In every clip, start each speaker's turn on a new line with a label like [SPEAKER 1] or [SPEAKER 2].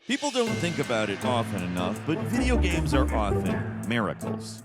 [SPEAKER 1] People don't think about it often enough, but video games are often miracles.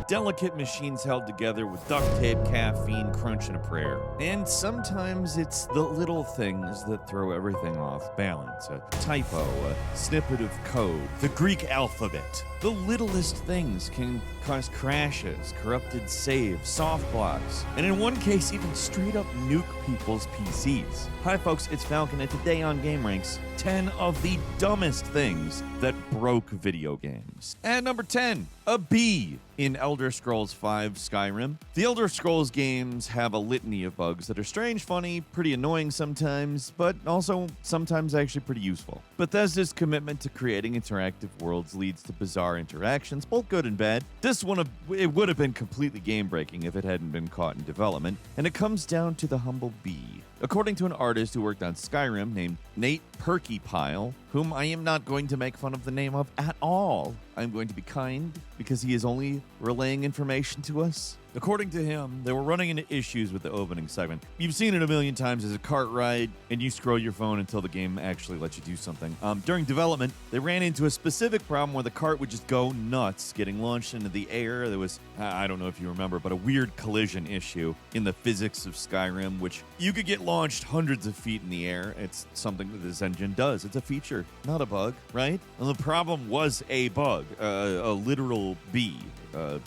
[SPEAKER 1] Delicate machines held together with duct tape, caffeine, crunch, and a prayer. And sometimes it's the little things that throw everything off balance. A typo, a snippet of code, the Greek alphabet. The littlest things can cause crashes, corrupted saves, soft blocks, and in one case, even straight up nuke people's PCs. Hi folks, it's Falcon, and today on gameranx, 10 of the dumbest things that broke video games. And number 10, a bee in Elder Scrolls V Skyrim. The Elder Scrolls games have a litany of bugs that are strange, funny, pretty annoying sometimes, but also sometimes actually pretty useful. Bethesda's commitment to creating interactive worlds leads to bizarre interactions, both good and bad. This one, it would have been completely game-breaking if it hadn't been caught in development, and it comes down to the humble bee. According to an artist who worked on Skyrim named Nate Perkypile, whom I am not going to make fun of the name of at all. I'm going to be kind because he is only relaying information to us. According to him, they were running into issues with the opening segment. You've seen it a million times as a cart ride, and you scroll your phone until the game actually lets you do something. During development, they ran into a specific problem where the cart would just go nuts, getting launched into the air. There was, I don't know if you remember, but a weird collision issue in the physics of Skyrim, which you could get launched hundreds of feet in the air. It's something that this engine does. It's a feature, not a bug, right? And the problem was a bug, a literal bee, bzz,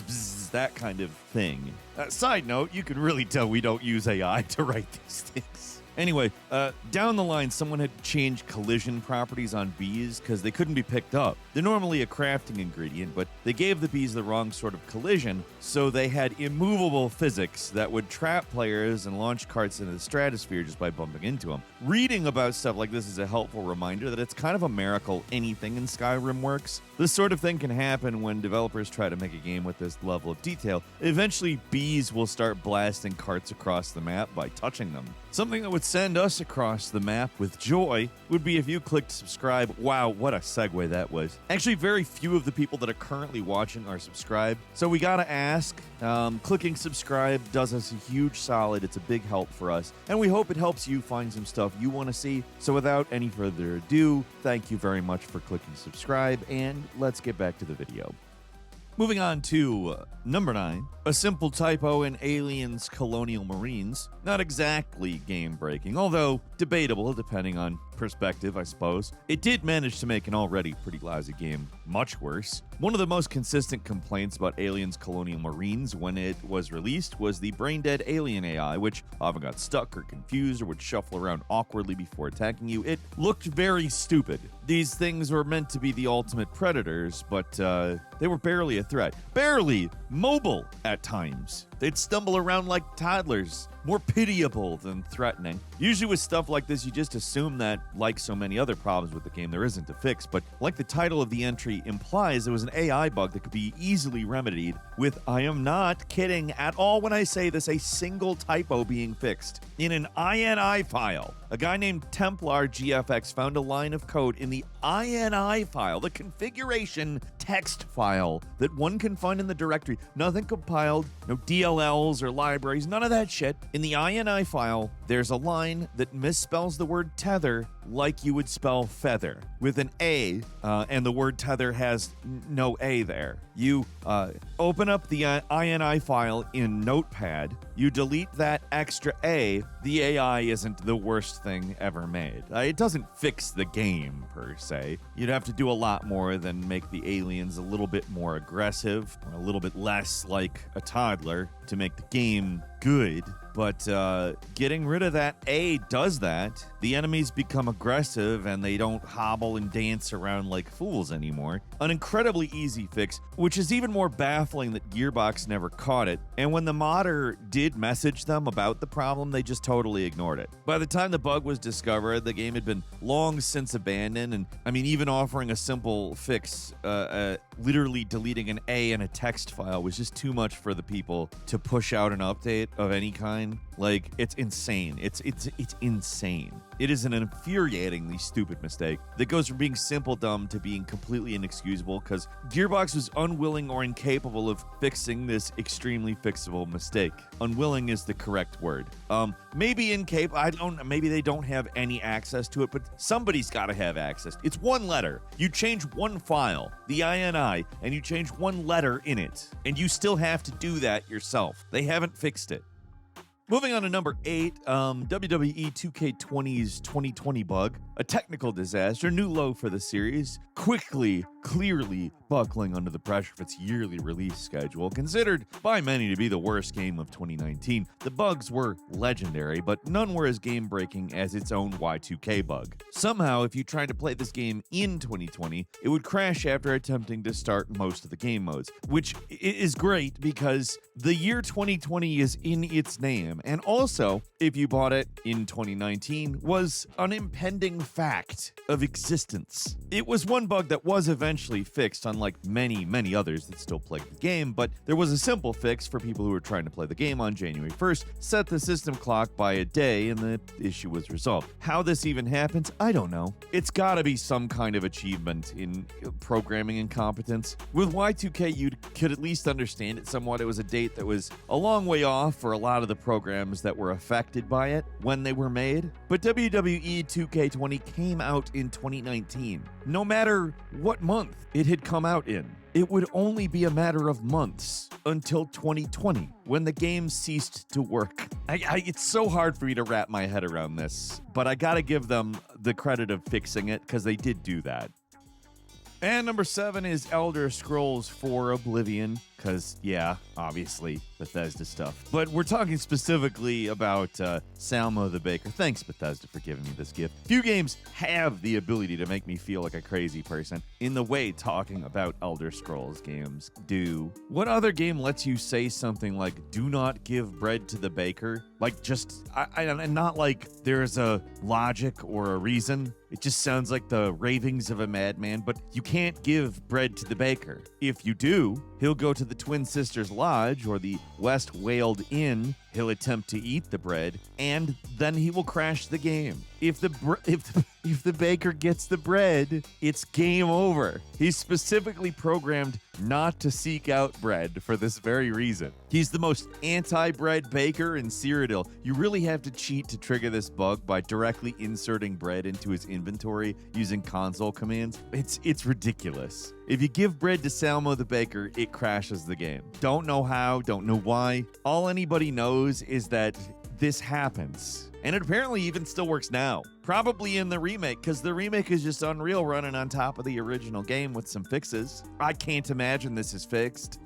[SPEAKER 1] bzz, that kind of thing. Side note, you can really tell we don't use AI to write these things. Anyway, down the line, someone had changed collision properties on bees because they couldn't be picked up. They're normally a crafting ingredient, but they gave the bees the wrong sort of collision, so they had immovable physics that would trap players and launch carts into the stratosphere just by bumping into them. Reading about stuff like this is a helpful reminder that it's kind of a miracle anything in Skyrim works. This sort of thing can happen when developers try to make a game with this level of detail. Eventually, bees will start blasting carts across the map by touching them. Something that would send us across the map with joy would be if you clicked subscribe. Wow, what a segue that was. Actually, very few of the people that are currently watching are subscribed, so we gotta ask. Clicking subscribe does us a huge solid. It's a big help for us, and we hope it helps you find some stuff you want to see. So without any further ado, thank you very much for clicking subscribe, and let's get back to the video. Moving on to number 9, a simple typo in Aliens Colonial Marines. Not exactly game-breaking, although debatable depending on perspective, I suppose. It did manage to make an already pretty lousy game much worse. One of the most consistent complaints about Aliens Colonial Marines when it was released was the brain-dead alien AI, which often got stuck or confused or would shuffle around awkwardly before attacking you. It looked very stupid. These things were meant to be the ultimate predators, but they were barely a threat. Barely mobile at times. They'd stumble around like toddlers, more pitiable than threatening. Usually with stuff like this, you just assume that, like so many other problems with the game, there isn't a fix, but like the title of the entry implies, there was an AI bug that could be easily remedied with, I am not kidding at all when I say this, a single typo being fixed. In an INI file, a guy named Templar GFX found a line of code in the INI file, the configuration text file that one can find in the directory. Nothing compiled, no DLLs or libraries, none of that shit. In the INI file, there's a line that misspells the word tether like you would spell feather with an A, and the word tether has no A there. You open up the INI file in Notepad, you delete that extra A, the AI isn't the worst thing ever made. It doesn't fix the game, per se. You'd have to do a lot more than make the aliens a little bit more aggressive, or a little bit less like a toddler to make the game good. But getting rid of that A does that. The enemies become aggressive and they don't hobble and dance around like fools anymore. An incredibly easy fix, which is even more baffling that Gearbox never caught it. And when the modder did message them about the problem, they just totally ignored it. By the time the bug was discovered, the game had been long since abandoned. And I mean, even offering a simple fix literally deleting an A in a text file was just too much for the people to push out an update of any kind. Like, it's insane. It's insane. It is an infuriatingly stupid mistake that goes from being simple dumb to being completely inexcusable because Gearbox was unwilling or incapable of fixing this extremely fixable mistake. Unwilling is the correct word. Maybe incapable. Maybe they don't have any access to it, but somebody's got to have access. It's one letter. You change one file, the INI, and you change one letter in it, and you still have to do that yourself. They haven't fixed it. Moving on to number 8, WWE 2K20's 2020 bug, a technical disaster, new low for the series, clearly buckling under the pressure of its yearly release schedule. Considered by many to be the worst game of 2019, the bugs were legendary, but none were as game-breaking as its own Y2K bug. Somehow, if you tried to play this game in 2020, it would crash after attempting to start most of the game modes, which is great because the year 2020 is in its name, and also, if you bought it in 2019, was an impending fact of existence. It was one bug that was eventually fixed, unlike many others that still plagued the game, but there was a simple fix for people who were trying to play the game on January 1st, set the system clock by a day, and the issue was resolved. How this even happens, I don't know. It's gotta be some kind of achievement in programming incompetence. With Y2K, you could at least understand it somewhat. It was a date that was a long way off for a lot of the programs that were affected by it when they were made, but WWE 2K20 came out in 2019. No matter what month it had come out in, it would only be a matter of months until 2020, when the game ceased to work. It's so hard for me to wrap my head around this, but I gotta give them the credit of fixing it, because they did do that. And number 7 is Elder Scrolls 4 Oblivion, because, yeah, obviously, Bethesda stuff. But we're talking specifically about Salmo the Baker. Thanks, Bethesda, for giving me this gift. Few games have the ability to make me feel like a crazy person in the way talking about Elder Scrolls games do. What other game lets you say something like, do not give bread to the baker? Like, just, and not like there's a logic or a reason. It just sounds like the ravings of a madman, but you can't give bread to the baker. If you do, he'll go to the Twin Sisters Lodge or the West Whaled Inn. He'll attempt to eat the bread, and then he will crash the game. If the baker gets the bread, it's game over. He's specifically programmed not to seek out bread for this very reason. He's the most anti-bread baker in Cyrodiil. You really have to cheat to trigger this bug by directly inserting bread into his inventory using console commands. It's ridiculous. If you give bread to Salmo the Baker, it crashes the game. Don't know how, don't know why. All anybody knows is that this happens. And it apparently even still works now. Probably in the remake, because the remake is just Unreal running on top of the original game with some fixes. I can't imagine this is fixed.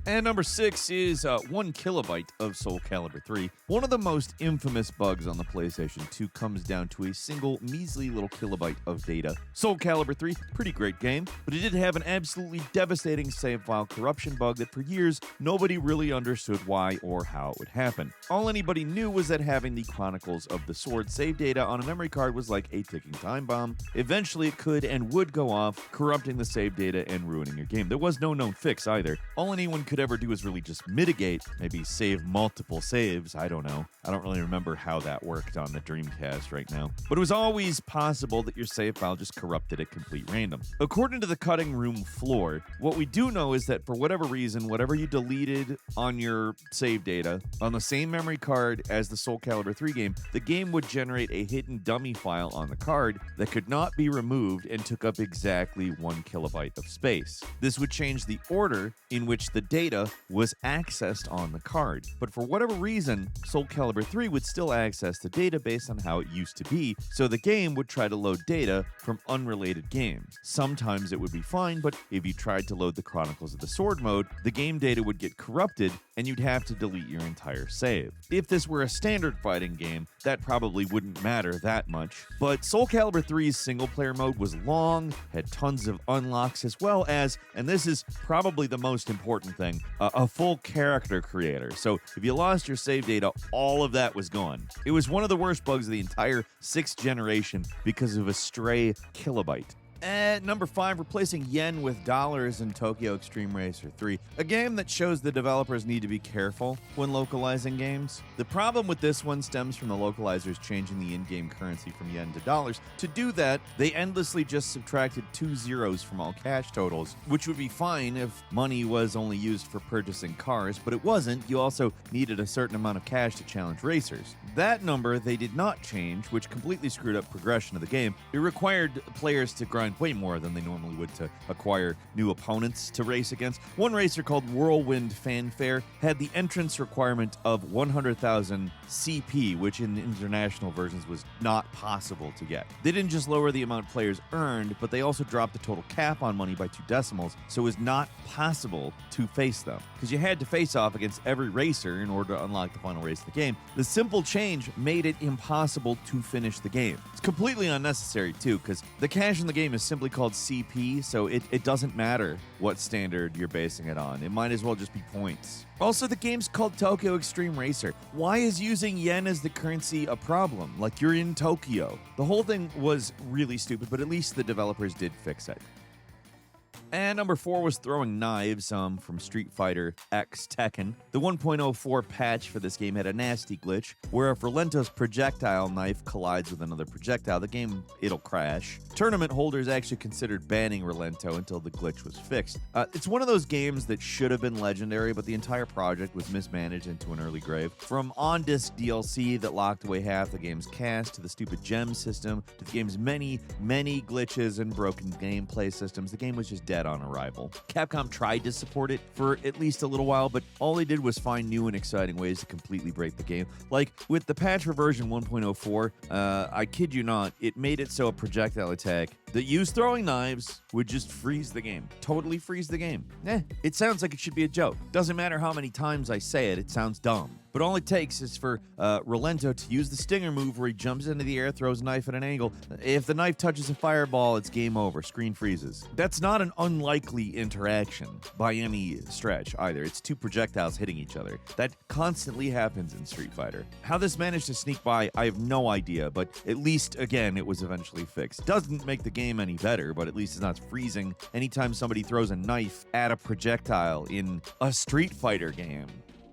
[SPEAKER 1] And number 6 is 1 kilobyte of Soul Calibur 3. One of the most infamous bugs on the PlayStation 2 comes down to a single measly little kilobyte of data. Soul Calibur 3, pretty great game, but it did have an absolutely devastating save file corruption bug that for years nobody really understood why or how it would happen. All anybody knew was that having the Chronicles of the Sword save data on a memory card was like a ticking time bomb. Eventually it could and would go off, corrupting the save data and ruining your game. There was no known fix either. All anyone could ever do is really just mitigate, maybe save multiple saves. I don't know. I don't really remember how that worked on the Dreamcast right now. But it was always possible that your save file just corrupted at complete random. According to the cutting room floor, what we do know is that for whatever reason, whatever you deleted on your save data on the same memory card as the Soul Calibur 3 game, the game would generate a hidden dummy file on the card that could not be removed and took up exactly 1 kilobyte of space. This would change the order in which the data was accessed on the card. But for whatever reason, Soul Calibur 3 would still access the data based on how it used to be, so the game would try to load data from unrelated games. Sometimes it would be fine, but if you tried to load the Chronicles of the Sword mode, the game data would get corrupted and you'd have to delete your entire save. If this were a standard fighting game, that probably wouldn't matter that much, but Soul Calibur 3's single-player mode was long, had tons of unlocks, as well as, and this is probably the most important thing, a full character creator. So if you lost your save data, all of that was gone. It was one of the worst bugs of the entire 6th generation because of a stray kilobyte. At number 5, replacing yen with dollars in Tokyo Extreme Racer 3, a game that shows the developers need to be careful when localizing games. The problem with this one stems from the localizers changing the in-game currency from yen to dollars. To do that, they endlessly just subtracted 2 zeros from all cash totals, which would be fine if money was only used for purchasing cars, but it wasn't. You also needed a certain amount of cash to challenge racers. That number they did not change, which completely screwed up progression of the game. It required players to grind way more than they normally would to acquire new opponents to race against. One racer called Whirlwind Fanfare had the entrance requirement of 100,000 CP, which in international versions was not possible to get. They didn't just lower the amount players earned, but they also dropped the total cap on money by 2 decimals, so it was not possible to face them, because you had to face off against every racer in order to unlock the final race of the game. The simple change made it impossible to finish the game. It's completely unnecessary too, because the cash in the game is simply called CP, so it doesn't matter what standard you're basing it on. It might as well just be points. Also, the game's called Tokyo Extreme Racer. Why is using yen as the currency a problem? Like, you're in Tokyo. The whole thing was really stupid, but at least the developers did fix it. And number 4 was throwing knives from Street Fighter X Tekken. The 1.04 patch for this game had a nasty glitch where if Relento's projectile knife collides with another projectile, the game, it'll crash. Tournament holders actually considered banning Relento until the glitch was fixed. It's one of those games that should have been legendary, but the entire project was mismanaged into an early grave. From on-disc DLC that locked away half the game's cast, to the stupid gem system, to the game's many, many glitches and broken gameplay systems, the game was just dead on arrival. Capcom tried to support it for at least a little while, but all they did was find new and exciting ways to completely break the game. Like with the patch for version 1.04, I kid you not, it made it so a projectile attack that used throwing knives would just freeze the game. Totally freeze the game. It sounds like it should be a joke. Doesn't matter how many times I say it, it sounds dumb. But all it takes is for Relento to use the stinger move where he jumps into the air, throws a knife at an angle. If the knife touches a fireball, it's game over. Screen freezes. That's not an unlikely interaction by any stretch either. It's 2 projectiles hitting each other. That constantly happens in Street Fighter. How this managed to sneak by, I have no idea, but at least, again, it was eventually fixed. Doesn't make the game any better, but at least it's not freezing anytime somebody throws a knife at a projectile in a Street Fighter game.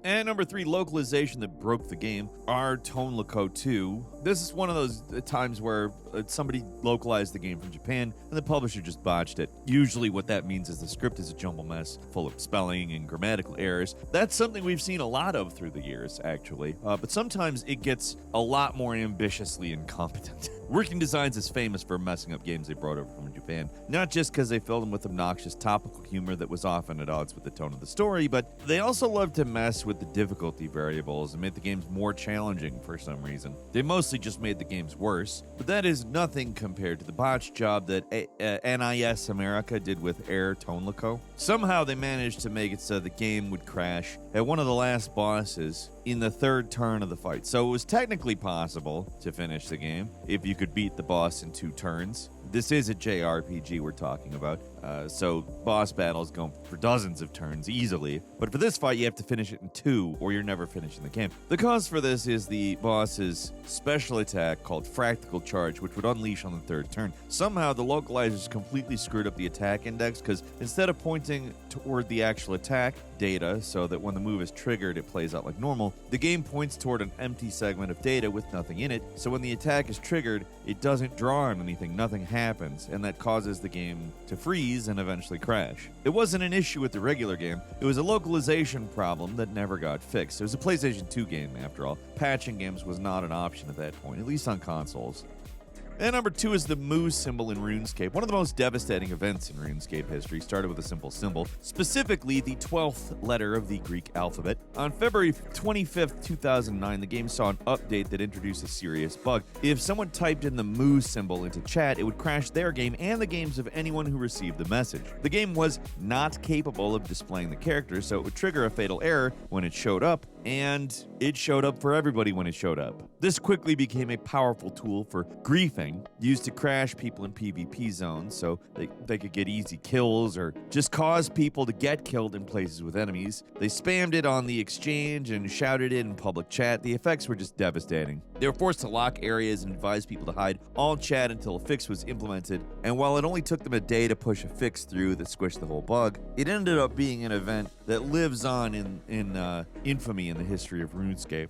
[SPEAKER 1] And number 3, localization that broke the game, are Tone Loco 2. This is one of those times where somebody localized the game from Japan and the publisher just botched it. Usually what that means is the script is a jumble mess full of spelling and grammatical errors. That's something we've seen a lot of through the years, actually. But sometimes it gets a lot more ambitiously incompetent. Working Designs is famous for messing up games they brought over from Japan, not just because they filled them with obnoxious topical humor that was often at odds with the tone of the story, but they also loved to mess with the difficulty variables and made the games more challenging for some reason. They mostly just made the games worse, but that is nothing compared to the botch job that NIS America did with Air Tone Loco. Somehow they managed to make it so the game would crash at one of the last bosses in the 3rd turn of the fight. So it was technically possible to finish the game if you could beat the boss in 2 turns. This is a JRPG we're talking about, so boss battles go for dozens of turns easily. But for this fight, you have to finish it in 2, or you're never finishing the game. The cause for this is the boss's special attack called Fractal Charge, which would unleash on the 3rd turn. Somehow, the localizers completely screwed up the attack index, because instead of pointing toward the actual attack data, so that when the move is triggered, it plays out like normal, the game points toward an empty segment of data with nothing in it, so when the attack is triggered, it doesn't draw on anything, nothing happens, and that causes the game to freeze and eventually crash. It wasn't an issue with the regular game, it was a localization problem that never got fixed. It was a PlayStation 2 game, after all. Patching games was not an option at that point, at least on consoles. And number 2 is the Mu symbol in RuneScape. One of the most devastating events in RuneScape history started with a simple symbol, specifically the 12th letter of the Greek alphabet. On February 25th, 2009, the game saw an update that introduced a serious bug. If someone typed in the Mu symbol into chat, it would crash their game and the games of anyone who received the message. The game was not capable of displaying the characters, so it would trigger a fatal error when it showed up, and it showed up for everybody when it showed up. This quickly became a powerful tool for griefing, used to crash people in PvP zones so they could get easy kills or just cause people to get killed in places with enemies. They spammed it on the exchange and shouted it in public chat. The effects were just devastating. They were forced to lock areas and advise people to hide all chat until a fix was implemented, and while it only took them a day to push a fix through that squished the whole bug, it ended up being an event that lives on in infamy in the history of RuneScape.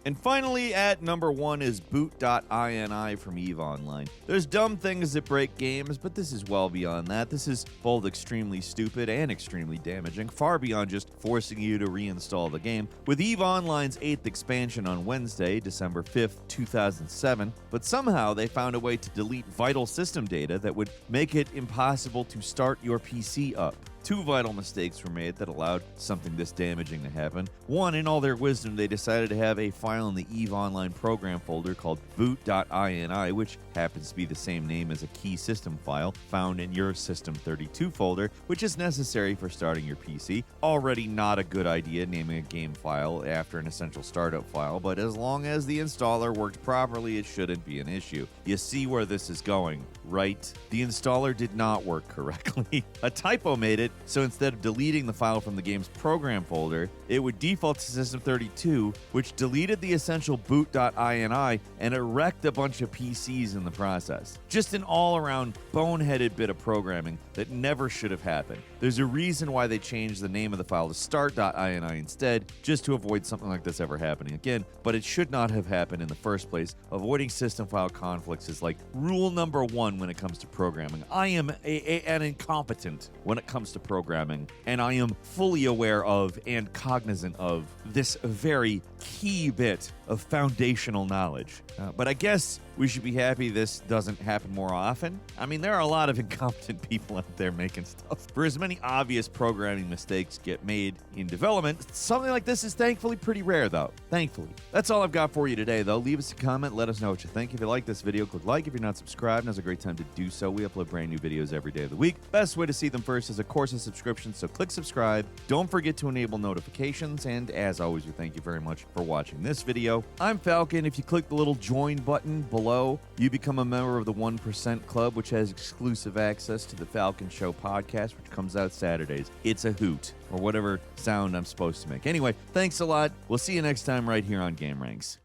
[SPEAKER 1] And finally, at number 1 is boot.ini from EVE Online. There's dumb things that break games, but this is well beyond that. This is both extremely stupid and extremely damaging, far beyond just forcing you to reinstall the game. With EVE Online's 8th expansion on Wednesday, December 5th, 2007, but somehow they found a way to delete vital system data that would make it impossible to start your PC up. 2 vital mistakes were made that allowed something this damaging to happen. One, in all their wisdom, they decided to have a file in the EVE Online program folder called boot.ini, which happens to be the same name as a key system file found in your System32 folder, which is necessary for starting your PC. Already not a good idea naming a game file after an essential startup file, but as long as the installer worked properly, it shouldn't be an issue. You see where this is going, right? The installer did not work correctly. A typo made it, so instead of deleting the file from the game's program folder, it would default to System32, which deleted the essential boot.ini, and it wrecked a bunch of PCs in the process. Just an all-around boneheaded bit of programming that never should have happened. There's a reason why they changed the name of the file to start.ini instead, just to avoid something like this ever happening again, but it should not have happened in the first place. Avoiding system file conflicts is like rule number 1 when it comes to programming. I am an incompetent when it comes to programming, and I am fully aware of and cognizant of this very key bit of foundational knowledge. But I guess we should be happy this doesn't happen more often. I mean, there are a lot of incompetent people out there making stuff. For as many obvious programming mistakes get made in development, something like this is thankfully pretty rare, though. Thankfully. That's all I've got for you today, though. Leave us a comment. Let us know what you think. If you like this video, click like. If you're not subscribed, now's a great time to do so. We upload brand new videos every day of the week. Best way to see them first is, of course, a subscription, so click subscribe. Don't forget to enable notifications, and as always, we thank you very much for watching this video. I'm Falcon. If you click the little join button below, you become a member of the 1% Club, which has exclusive access to the Falcon Show podcast, which comes out Saturdays. It's a hoot, or whatever sound I'm supposed to make. Anyway, thanks a lot. We'll see you next time right here on gameranx.